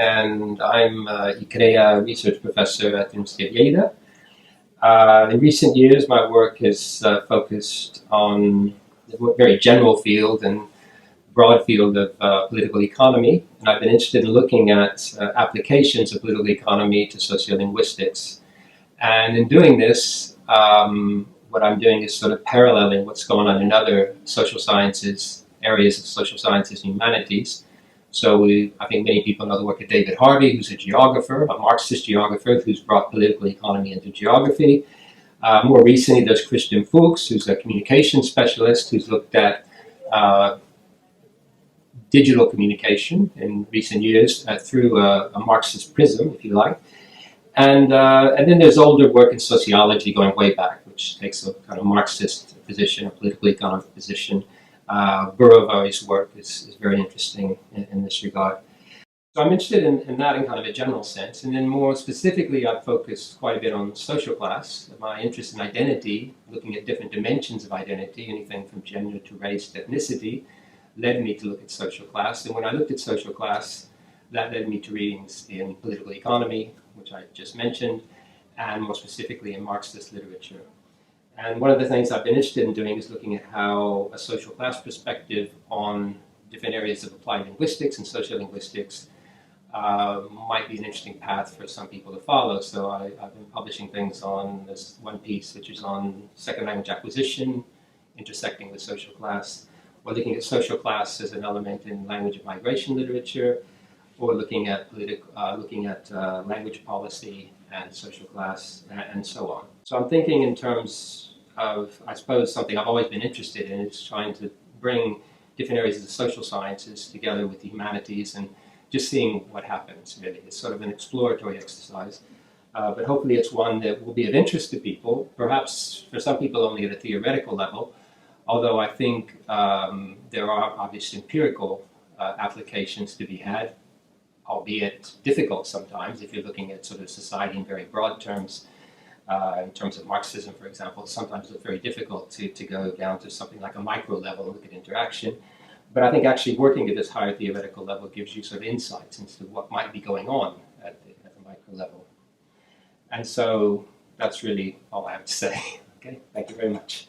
and I'm a research professor at the University of Lleida. In recent years, my work has focused on a very general field and broad field of political economy, and I've been interested in looking at applications of political economy to sociolinguistics. And in doing this, what I'm doing is sort of paralleling what's going on in other social sciences, areas of social sciences and humanities. So I think many people know the work of David Harvey, who's a geographer, a Marxist geographer who's brought political economy into geography. More recently, there's Christian Fuchs, who's a communication specialist who's looked at digital communication in recent years through a Marxist prism, if you like. And then there's older work in sociology going way back, which takes a kind of Marxist position, a political economic position. Burawoy's work is very interesting in this regard. So I'm interested in that in kind of a general sense, and then more specifically I've focused quite a bit on social class. My interest in identity, looking at different dimensions of identity, anything from gender to race to ethnicity, led me to look at social class. And when I looked at social class, that led me to readings in political economy, which I just mentioned, and more specifically in Marxist literature. And one of the things I've been interested in doing is looking at how a social class perspective on different areas of applied linguistics and sociolinguistics might be an interesting path for some people to follow. So I've been publishing things on this one piece, which is on second language acquisition, intersecting with social class, or looking at social class as an element in language of migration literature, or looking at language policy and social class, and so on. So I'm thinking in terms of, I suppose, something I've always been interested in, is trying to bring different areas of the social sciences together with the humanities and just seeing what happens, really. It's sort of an exploratory exercise, but hopefully it's one that will be of interest to people, perhaps for some people only at a theoretical level, although I think there are obvious empirical applications to be had, albeit difficult sometimes if you're looking at sort of society in very broad terms. In terms of Marxism, for example, sometimes it's very difficult to go down to something like a micro level and look at interaction. But I think actually working at this higher theoretical level gives you sort of insights into what might be going on at the micro level. And so that's really all I have to say. Okay, thank you very much.